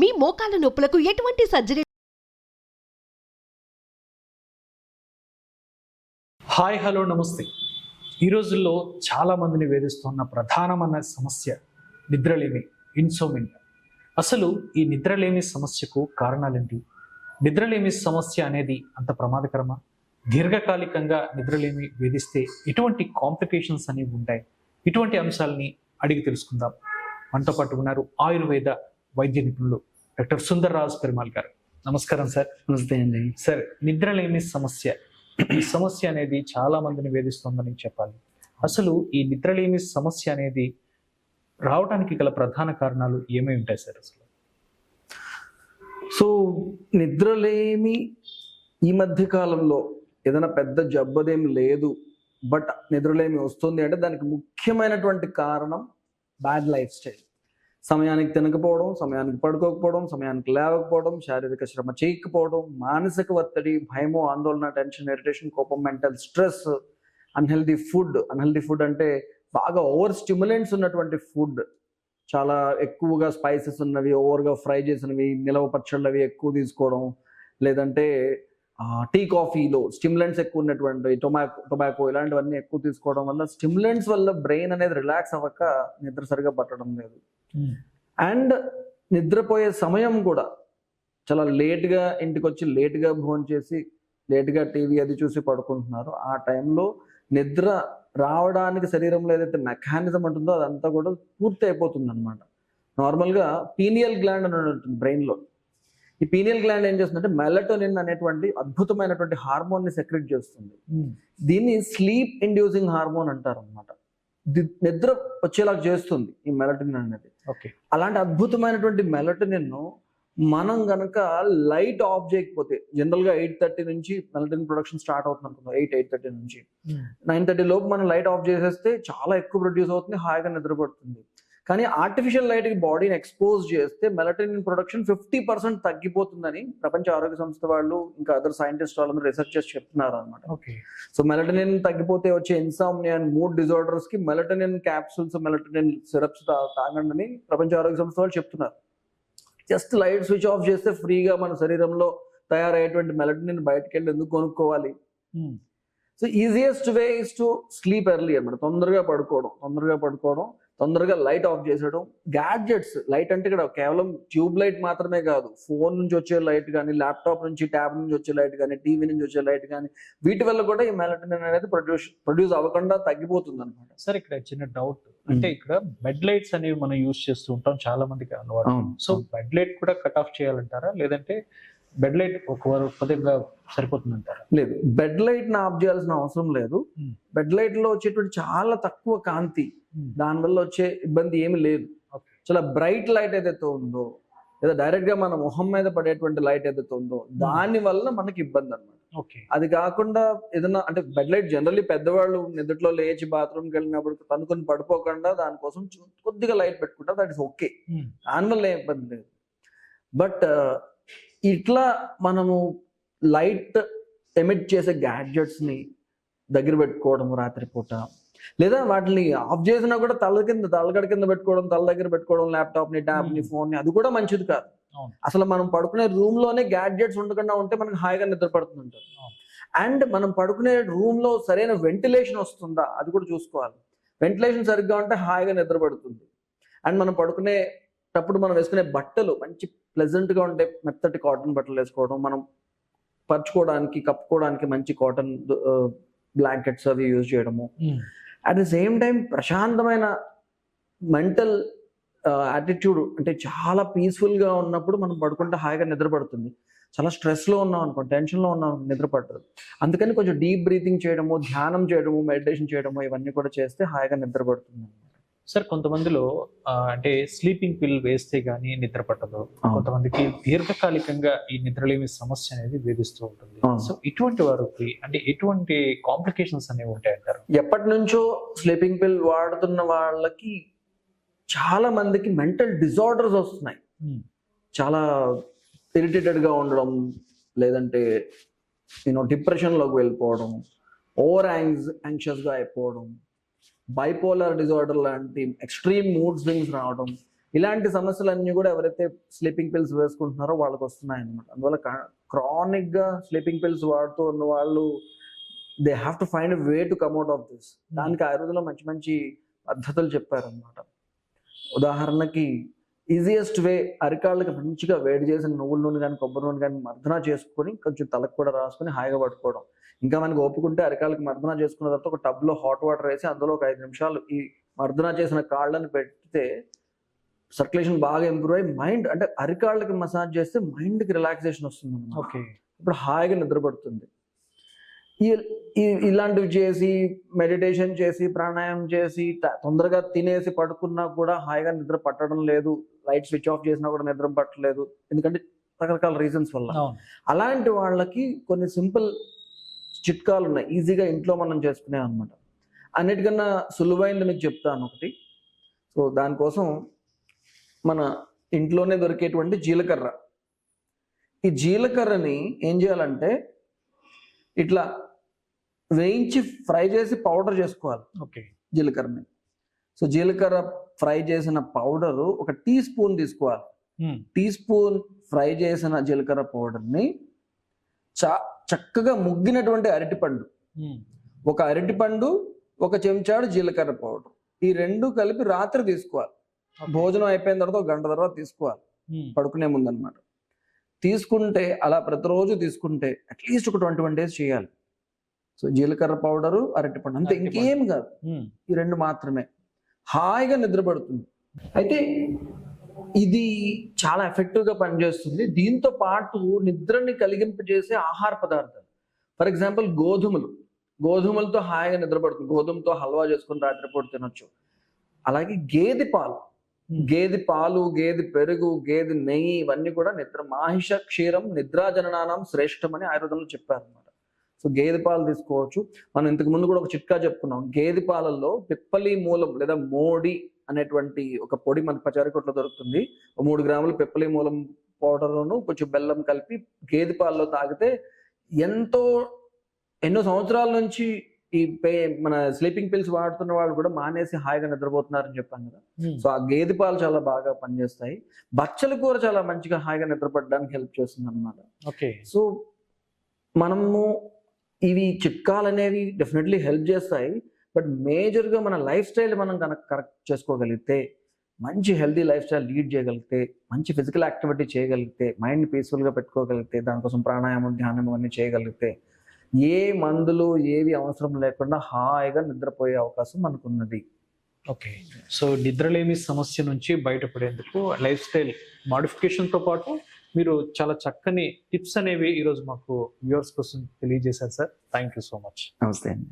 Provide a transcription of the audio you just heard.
మీ మోకాల నొప్పులకు ఎటువంటి surgery. Hi hello నమస్తే. ఈ రోజుల్లో చాలామందిని వేధిస్తున్న ప్రధానమైన సమస్య నిద్రలేమి, ఇన్సోమినియా. అసలు ఈ నిద్రలేమి సమస్యకు కారణాలేంటి? నిద్రలేమి సమస్య అనేది అంత ప్రమాదకరమా? దీర్ఘకాలికంగా నిద్రలేమి వేధిస్తే ఎటువంటి కాంప్లికేషన్స్ అనేవి ఉంటాయి? ఇటువంటి అంశాలని అడిగి తెలుసుకుందాం. మనతో పాటు ఉన్నారు ఆయుర్వేద వైద్య నిపుణులు డాక్టర్ సుందర్రాజ్ పెరుమాల్ గారు. నమస్కారం సార్. నమస్తే అండి. సార్, నిద్రలేమి సమస్య, ఈ సమస్య అనేది చాలా మందిని వేధిస్తుందని చెప్పాలి. అసలు ఈ నిద్రలేమి సమస్య అనేది రావడానికి గల ప్రధాన కారణాలు ఏమై ఉంటాయి సార్? అసలు సో నిద్రలేమి ఈ మధ్య కాలంలో ఏదైనా పెద్ద జబ్బదేం లేదు, బట్ నిద్రలేమి వస్తుంది అంటే దానికి ముఖ్యమైనటువంటి కారణం బ్యాడ్ లైఫ్ స్టైల్. సమయానికి తినకపోవడం, సమయానికి పడుకోకపోవడం, సమయానికి లేవకపోవడం, శారీరక శ్రమ చేయకపోవడం, మానసిక ఒత్తిడి, భయము, ఆందోళన, టెన్షన్, ఇరిటేషన్, కోపం, మెంటల్ స్ట్రెస్, అన్హెల్దీ ఫుడ్ అంటే బాగా ఓవర్ స్టిమ్యులెంట్స్ ఉన్నటువంటి ఫుడ్, చాలా ఎక్కువగా స్పైసెస్ ఉన్నవి, ఓవర్గా ఫ్రై చేసినవి, నిలవ పచ్చళ్ళవి ఎక్కువ తీసుకోవడం, లేదంటే టీ కాఫీలో స్టిమ్యులెంట్స్ ఎక్కువ ఉన్నటువంటి టొబాకో ఇలాంటివన్నీ ఎక్కువ తీసుకోవడం వల్ల స్టిమ్యులెంట్స్ వల్ల బ్రెయిన్ అనేది రిలాక్స్ అవ్వక నిద్ర సరిగా పట్టడం లేదు. అండ్ నిద్రపోయే సమయం కూడా చాలా లేట్గా ఇంటికి వచ్చి లేట్గా భోజనం చేసి లేట్గా టీవీ అది చూసి పడుకుంటున్నారు. ఆ టైంలో నిద్ర రావడానికి శరీరంలో ఏదైతే మెకానిజం ఉంటుందో అదంతా కూడా పూర్తి అయిపోతుంది అనమాట. నార్మల్గా పీనియల్ గ్లాండ్ అని ఉంటుంది బ్రెయిన్లో. ఈ పీనియల్ గ్లాండ్ ఏం చేస్తుందంటే మెలటోనిన్ అనేటువంటి అద్భుతమైనటువంటి హార్మోన్ని సెక్రెట్ చేస్తుంది. దీన్ని స్లీప్ ఇండ్యూసింగ్ హార్మోన్ అంటారు అనమాట. నిద్ర వచ్చేలా చేస్తుంది ఈ మెలటోనిన్ అనేది. అలాంటి అద్భుతమైనటువంటి మెలటోనిన్ మనం గనక లైట్ ఆఫ్ చేయకపోతే, జనరల్ గా 8:30 నుంచి మెలటోనిన్ ప్రొడక్షన్ స్టార్ట్ అవుతుంది అనుకుందాం. 8:30 నుంచి 9:30 లోపు మనం లైట్ ఆఫ్ చేసేస్తే చాలా ఎక్కువ ప్రొడ్యూస్ అవుతుంది, హాయిగా నిద్రపడుతుంది. కానీ ఆర్టిఫిషియల్ లైట్ కి బాడీని ఎక్స్పోజ్ చేస్తే మెలటోనిన్ ప్రొడక్షన్ 50% తగ్గిపోతుందని ప్రపంచ ఆరోగ్య సంస్థ వాళ్ళు ఇంకా అదర్ సైంటిస్ట్ వాళ్ళు రీసెర్చ్ చేసి చెప్తున్నారు అనమాట. సో మెలటోనిన్ తగ్గిపోతే వచ్చే ఇన్సామ్నియా అండ్ మూడ్ డిజార్డర్స్ కి మెలటోనిన్ క్యాప్సూల్స్, మెలటోనిన్ సిరప్స్ తాగండి అని ప్రపంచ ఆరోగ్య సంస్థ వాళ్ళు చెప్తున్నారు. జస్ట్ లైట్ స్విచ్ ఆఫ్ చేస్తే ఫ్రీగా మన శరీరంలో తయారయ్యేటువంటి మెలటోనిన్ బయటకు వెళ్ళి ఎందుకు కొనుక్కోవాలి? So easiest way is to sleep early అనమాట. తొందరగా పడుకోవడం, తొందరగా లైట్ ఆఫ్ చేసేయడం. గ్యాడ్జెట్స్, లైట్ అంటే ఇక్కడ కేవలం ట్యూబ్ లైట్ మాత్రమే కాదు, ఫోన్ నుంచి వచ్చే లైట్ కానీ, ల్యాప్టాప్ నుంచి, ట్యాబ్ నుంచి వచ్చే లైట్ కానీ, టీవీ నుంచి వచ్చే లైట్ కానీ, వీటి వల్ల కూడా ఈ మెలటోనిన్ అనేది ప్రొడ్యూస్ అవ్వకుండా తగ్గిపోతుంది అనమాట. సార్, ఇక్కడ చిన్న డౌట్, అంటే ఇక్కడ బెడ్ లైట్స్ అనేవి మనం యూజ్ చేస్తూ ఉంటాం, చాలా మందికి అలవాటు. సో బెడ్ లైట్ కూడా కట్ ఆఫ్ చేయాలంటారా, లేదంటే బెడ్ లైట్ కొద్దిగా సరిపోతుందంటారా? లేదు, బెడ్ లైట్ ని ఆఫ్ చేయాల్సిన అవసరం లేదు. బెడ్ లైట్ లో వచ్చేటువంటి చాలా తక్కువ కాంతి, దానివల్ల వచ్చే ఇబ్బంది ఏమి లేదు. చాలా బ్రైట్ లైట్ ఏదైతే ఉందో, లేదా డైరెక్ట్ గా మన మొహం మీద పడేటువంటి లైట్ ఏదైతే ఉందో దాని వల్ల మనకి ఇబ్బంది అనమాట. అది కాకుండా ఏదైనా అంటే బెడ్ లైట్ జనరల్లీ పెద్దవాళ్ళు నిద్రలో లేచి బాత్రూమ్కి వెళ్ళినప్పుడు తనుకొని పడిపోకుండా దానికోసం కొద్దిగా లైట్ పెట్టుకుంటారు, దట్ ఇస్ ఓకే, దానివల్ల ఏం ఇబ్బంది లేదు. బట్ ఇట్లా మనము లైట్ ఎమిట్ చేసే గ్యాడ్జెట్స్ ని దగ్గర పెట్టుకోవడం రాత్రిపూట, లేదా వాటిని ఆఫ్ చేసినా కూడా తలగడ కింద పెట్టుకోవడం, తల దగ్గర పెట్టుకోవడం, ల్యాప్టాప్ ని, ట్యాబ్ ని, ఫోన్ ని, అది కూడా మంచిది కాదు. అసలు మనం పడుకునే రూమ్ లోనే గ్యాడ్జెట్స్ ఉండకుండా ఉంటే మనకి హాయిగా నిద్ర పడుతుంది. అండ్ మనం పడుకునే రూమ్ లో సరైన వెంటిలేషన్ వస్తుందా అది కూడా చూసుకోవాలి. వెంటిలేషన్ సరిగ్గా ఉంటే హాయిగా నిద్ర పడుతుంది. అండ్ మనం పడుకునేటప్పుడు మనం వేసుకునే బట్టలు మంచి ప్లెజెంట్ గా ఉంటే మెత్తటి కాటన్ బట్టలు వేసుకోవడం, మనం పరుచుకోవడానికి, కప్పుకోవడానికి మంచి కాటన్ బ్లాంకెట్స్ అవి యూజ్ చేయడము. అట్ ద సేమ్ టైం ప్రశాంతమైన మెంటల్ యాటిట్యూడ్, అంటే చాలా పీస్ఫుల్గా ఉన్నప్పుడు మనం పడుకుంటే హాయిగా నిద్ర పడుతుంది. చాలా స్ట్రెస్లో ఉన్నాం అనుకో, టెన్షన్లో ఉన్నాం, నిద్ర పడుతుంది. అందుకని కొంచెం డీప్ బ్రీతింగ్ చేయడము, ధ్యానం చేయడము, మెడిటేషన్ చేయడము, ఇవన్నీ కూడా చేస్తే హాయిగా నిద్ర పడుతుంది. సార్, కొంతమందిలో అంటే స్లీపింగ్ పిల్ వేస్తే గానీ నిద్ర పట్టదు, కొంతమందికి దీర్ఘకాలికంగా ఈ నిద్రలేమి సమస్య అనేది వేధిస్తూ ఉంటుంది. సో ఇటువంటి వారికి అంటే ఎటువంటి కాంప్లికేషన్స్ అనేవి ఉంటాయంటారు? ఎప్పటి నుంచో స్లీపింగ్ పిల్ వాడుతున్న వాళ్ళకి చాలా మందికి మెంటల్ డిజార్డర్స్ వస్తున్నాయి. చాలా ఇరిటేటెడ్ గా ఉండడం, లేదంటే డిప్రెషన్లోకి వెళ్ళిపోవడం, ఓవర్ యాంగ్షియస్గా అయిపోవడం, బైపోలార్ డిజార్డర్ లాంటి ఎక్స్ట్రీమ్ మూడ్ స్వింగ్స్ రావడం, ఇలాంటి సమస్యలన్నీ కూడా ఎవరైతే స్లీపింగ్ పిల్స్ వేసుకుంటున్నారో వాళ్ళకి వస్తున్నాయి అనమాట. అందువల్ల క్రానిక్ గా స్లీపింగ్ పిల్స్ వాడుతూ ఉన్న వాళ్ళు they have to find way to come out of this. దానికి ఆయుర్వేదంలో మంచి మంచి పద్ధతులు చెప్పారనమాట. ఉదాహరణకి ఈజియెస్ట్ వే, అరికాళ్ళకి మంచిగా వేడి చేసిన నువ్వుల నూనె కానీ కొబ్బరి నూనె కానీ మర్దన చేసుకొని కొంచెం తలకు కూడా రాసుకొని హాయిగా పట్టుకోవడం. ఇంకా మనకి ఓపుకుంటే అరికాళ్ళకి మర్దన చేసుకున్న తర్వాత ఒక టబ్లో హాట్ వాటర్ వేసి అందులో ఒక 5 నిమిషాలు ఈ మర్దన చేసిన కాళ్ళని పెడితే సర్క్యులేషన్ బాగా ఇంప్రూవ్ అయ్యి మైండ్, అంటే అరికాళ్ళకి మసాజ్ చేస్తే మైండ్కి రిలాక్సేషన్ వస్తుంది అన్నమాట. ఓకే. ఇప్పుడు హాయిగా నిద్రపడుతుంది. ఇలాంటివి చేసి మెడిటేషన్ చేసి ప్రాణాయామం చేసి తొందరగా తినేసి పడుకున్నా కూడా హాయిగా నిద్ర పట్టడం లేదు, లైట్ స్విచ్ ఆఫ్ చేసినా కూడా నిద్ర పట్టలేదు, ఎందుకంటే రకరకాల రీజన్స్ వల్ల. అలాంటి వాళ్ళకి కొన్ని సింపుల్ చిట్కాలు ఉన్నాయి, ఈజీగా ఇంట్లో మనం చేసుకునే అనమాట. అన్నిటికన్నా సులువైంది మీకు చెప్తాను ఒకటి. సో దానికోసం మన ఇంట్లోనే దొరికేటువంటి జీలకర్ర, ఈ జీలకర్రని ఏం చేయాలంటే ఇట్లా వేయించి ఫ్రై చేసి పౌడర్ చేసుకోవాలి. ఓకే. జీలకర్రని. సో జీలకర్ర ఫ్రై చేసిన పౌడరు ఒక టీ స్పూన్ తీసుకోవాలి. టీ స్పూన్ ఫ్రై చేసిన జీలకర్ర పౌడర్ని చక్కగా ముగ్గినటువంటి అరటిపండు, ఒక అరటిపండు, ఒక చెంచాడు జీలకర్ర పౌడర్, ఈ రెండు కలిపి రాత్రి తీసుకోవాలి. భోజనం అయిపోయిన తర్వాత 1 గంట తర్వాత తీసుకోవాలి, పడుకునే ముందు అనమాట. తీసుకుంటే అలా ప్రతిరోజు తీసుకుంటే అట్లీస్ట్ ఒక 21 days చేయాలి. సో జీలకర్ర పౌడరు, అరటిపండు, అంతే, ఇంకేం కాదు, ఈ 2 మాత్రమే. హాయిగా నిద్రపడుతుంది. అయితే ఇది చాలా ఎఫెక్టివ్గా పనిచేస్తుంది. దీంతో పాటు నిద్రని కలిగింపజేసే ఆహార పదార్థాలు, ఫర్ ఎగ్జాంపుల్ గోధుమలతో హాయిగా నిద్రపడుతుంది. గోధుమతో హల్వా చేసుకుని రాత్రిపూట తినొచ్చు. అలాగే గేదె పాలు, గేదె పెరుగు, గేదె నెయ్యి, ఇవన్నీ కూడా మాహిష క్షీరం నిద్రాజననానం శ్రేష్టం అని ఆయుర్వేదంలో చెప్పారన్నమాట. సో గేదె పాలు తీసుకోవచ్చు. మనం ఇంతకు ముందు కూడా ఒక చిట్కా చెప్పుకున్నాం. గేదె పాలల్లో పిప్పలి మూలం లేదా మోడి అనేటువంటి ఒక పొడి మనకు పచారీ కొట్లో దొరుకుతుంది. 3 గ్రాములు పిప్పలి మూలం పౌడర్ను కొంచెం బెల్లం కలిపి గేదె పాలలో తాగితే ఎన్నో సంవత్సరాల నుంచి ఈ మన స్లీపింగ్ పిల్స్ వాడుతున్న వాళ్ళు కూడా మానేసి హాయిగా నిద్రపోతున్నారని చెప్పాను కదా. సో ఆ గేదె పాలు చాలా బాగా పనిచేస్తాయి. బచ్చల కూర చాలా మంచిగా హాయిగా నిద్రపడడానికి హెల్ప్ చేస్తుంది అన్నమాట. ఓకే. సో మనము ఇవి చిట్కాలు అనేవి డెఫినెట్లీ హెల్ప్ చేస్తాయి. బట్ మేజర్గా మన లైఫ్ స్టైల్ మనం కరెక్ట్ చేసుకోగలిగితే, మంచి హెల్తీ లైఫ్ స్టైల్ లీడ్ చేయగలిగితే, మంచి ఫిజికల్ యాక్టివిటీ చేయగలిగితే, మైండ్ పీస్ఫుల్గా పెట్టుకోగలిగితే, దానికోసం ప్రాణాయామం, ధ్యానం అన్నీ చేయగలిగితే, ఏ మందులు ఏవి అవసరం లేకుండా హాయిగా నిద్రపోయే అవకాశం మనకున్నది. ఓకే. సో నిద్రలేమి సమస్య నుంచి బయటపడేందుకు లైఫ్ స్టైల్ మాడిఫికేషన్తో పాటు మీరు చాలా చక్కని టిప్స్ అనేవి ఈరోజు మాకు వ్యూవర్స్ కోసం తెలియజేశారు sir. Thank you so much. నమస్తే అండి.